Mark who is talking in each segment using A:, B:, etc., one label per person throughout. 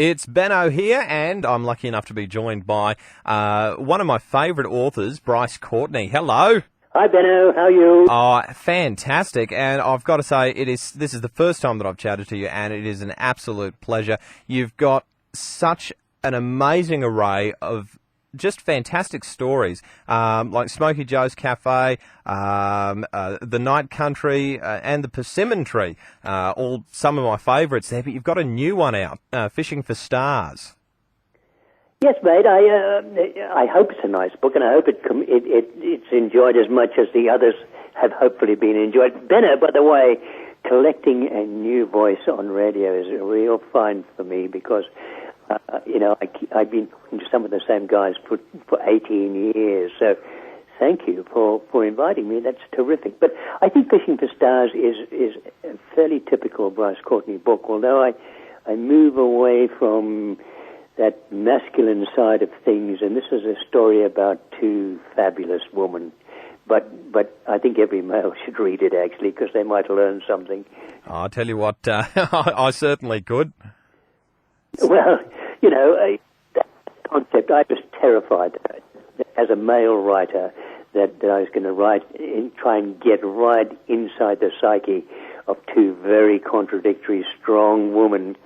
A: It's Benno here, and I'm lucky enough to be joined by one of my favourite authors, Bryce Courtenay. Hello.
B: Hi, Benno. How are you?
A: Oh, fantastic. And I've got to say, this is the first time that I've chatted to you, and it is an absolute pleasure. You've got such an amazing array of just fantastic stories, like Smoky Joe's Cafe, The Night Country, and The Persimmon Tree. All some of my favourites there, but you've got a new one out, Fishing for Stars.
B: Yes, mate. I hope it's a nice book, and I hope it's enjoyed as much as the others have hopefully been enjoyed. Benno, by the way, collecting a new voice on radio is a real find for me because, I've been talking to some of the same guys for 18 years. So thank you for inviting me. That's terrific. But I think Fishing for Stars is a fairly typical Bryce Courtenay book, although I move away from that masculine side of things, and this is a story about two fabulous women. But I think every male should read it, actually, because they might learn something.
A: I'll tell you what, I certainly could.
B: Well, that concept, I was terrified as a male writer that I was going to try and get right inside the psyche of two very contradictory, strong women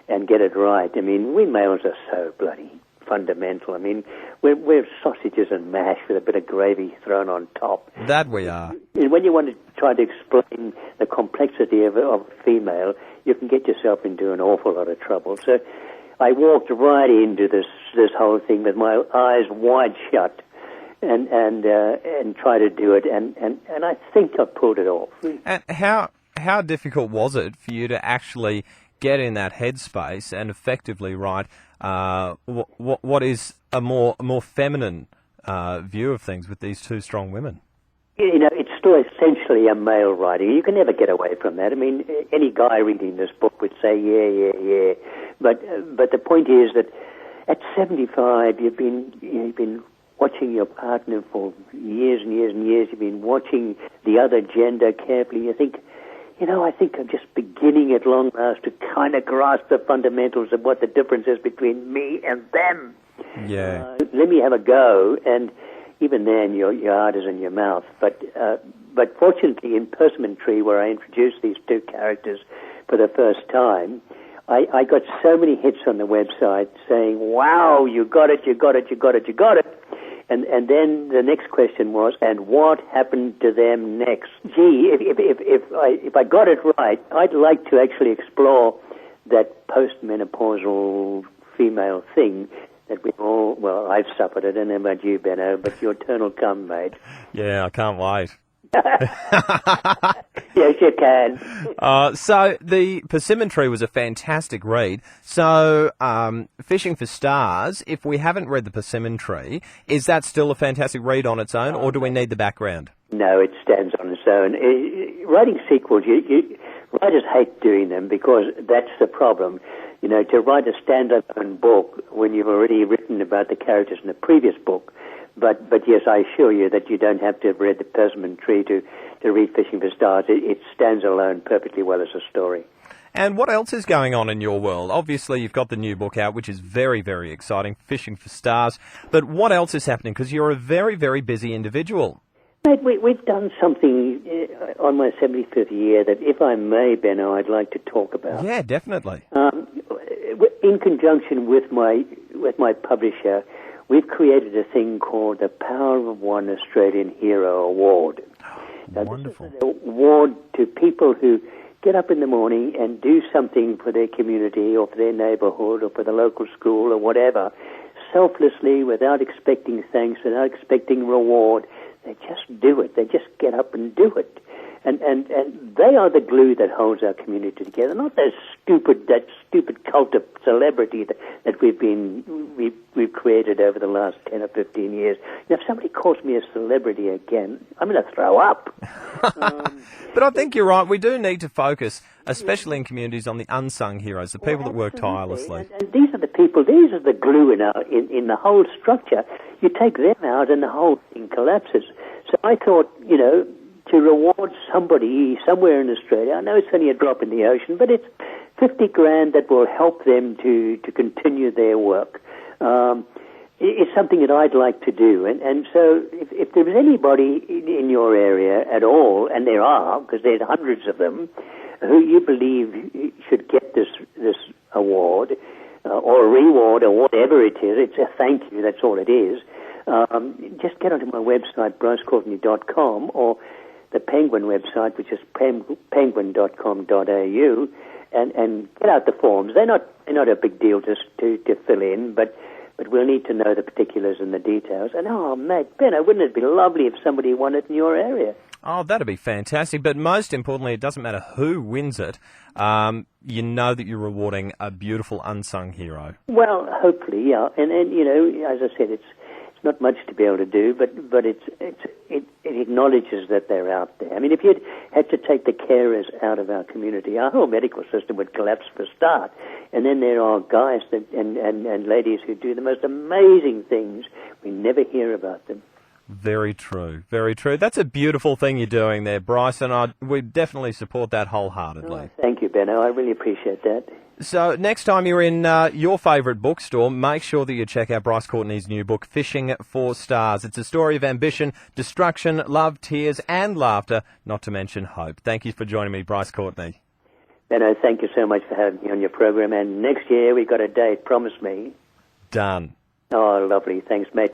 B: and get it right. I mean, we males are so bloody fundamental. I mean, we're sausages and mash with a bit of gravy thrown on top.
A: That we are.
B: And when you want to try to explain the complexity of a female, you can get yourself into an awful lot of trouble. So I walked right into this whole thing with my eyes wide shut and try to do it, and I think I pulled it off.
A: And how difficult was it for you to actually get in that headspace and effectively write what is a more feminine view of things with these two strong women?
B: It's still essentially a male writing. You can never get away from that. I mean, any guy reading this book would say, yeah. But the point is that at 75, you've been watching your partner for years and years and years. You've been watching the other gender carefully. You think, I think I'm just beginning at long last to kind of grasp the fundamentals of what the difference is between me and them.
A: Yeah.
B: Let me have a go, and even then your heart is in your mouth. But fortunately, in Persimmon Tree, where I introduced these two characters for the first time, I got so many hits on the website saying, "Wow, you got it. And then the next question was, and what happened to them next? Gee, if I got it right, I'd like to actually explore that postmenopausal female thing that we've all, well, I've suffered it, I don't know about you, Benno, but your turn will come, mate.
A: Yeah, I can't wait.
B: Yes, you can.
A: So the Persimmon Tree was a fantastic read. So Fishing for Stars, if we haven't read the Persimmon Tree, is that still a fantastic read on its own, or do we need the background?
B: No, it stands on its own. Writing sequels, writers hate doing them because that's the problem. To write a standalone book when you've already written about the characters in the previous book. But yes, I assure you that you don't have to have read the Persimmon Tree to read Fishing for Stars. It stands alone perfectly well as a story.
A: And what else is going on in your world? Obviously, you've got the new book out, which is very, very exciting, Fishing for Stars. But what else is happening? Because you're a very, very busy individual.
B: Mate, we've done something on my 75th year that, if I may, Benno, I'd like to talk about.
A: Yeah, definitely.
B: In conjunction with my publisher, we've created a thing called the Power of One Australian Hero Award. Now,
A: wonderful.
B: This is an award to people who get up in the morning and do something for their community or for their neighborhood or for the local school or whatever, selflessly, without expecting thanks, without expecting reward. They just do it. They just get up and do it. And they are the glue that holds our community together, not that stupid cult of celebrity that we've created over the last 10 or 15 years. Now, if somebody calls me a celebrity again, I'm going to throw up.
A: But I think you're right. We do need to focus, especially in communities, on the unsung heroes, the people that work tirelessly.
B: And these are the people. These are the glue in the whole structure. You take them out, and the whole thing collapses. So I thought, to reward somebody somewhere in Australia, I know it's only a drop in the ocean, but it's 50 grand that will help them to continue their work. It's something that I'd like to do. And so if there is anybody in your area at all, and there are, because there's hundreds of them, who you believe should get this award, or a reward, or whatever it is, it's a thank you, that's all it is, just get onto my website, brycecourtney.com, or the Penguin website, which is penguin.com.au, and get out the forms. They're not a big deal just to fill in, but we'll need to know the particulars and the details. And mate, Benno, wouldn't it be lovely if somebody won it in your area?
A: Oh, that'd be fantastic. But most importantly, it doesn't matter who wins it. You know that you're rewarding a beautiful unsung hero.
B: Well, hopefully, yeah. And you know, as I said, it's not much to be able to do, but it acknowledges that they're out there. I mean, if you had to take the carers out of our community, our whole medical system would collapse for a start. And then there are guys and ladies who do the most amazing things. We never hear about them.
A: Very true, very true. That's a beautiful thing you're doing there, Bryce, and we definitely support that wholeheartedly.
B: Oh, thank you, Benno. I really appreciate that.
A: So next time you're in your favourite bookstore, make sure that you check out Bryce Courtney's new book, Fishing for Stars. It's a story of ambition, destruction, love, tears and laughter, not to mention hope. Thank you for joining me, Bryce Courtney.
B: Benno, thank you so much for having me on your program. And next year we've got a date, promise me.
A: Done.
B: Oh, lovely. Thanks, mate.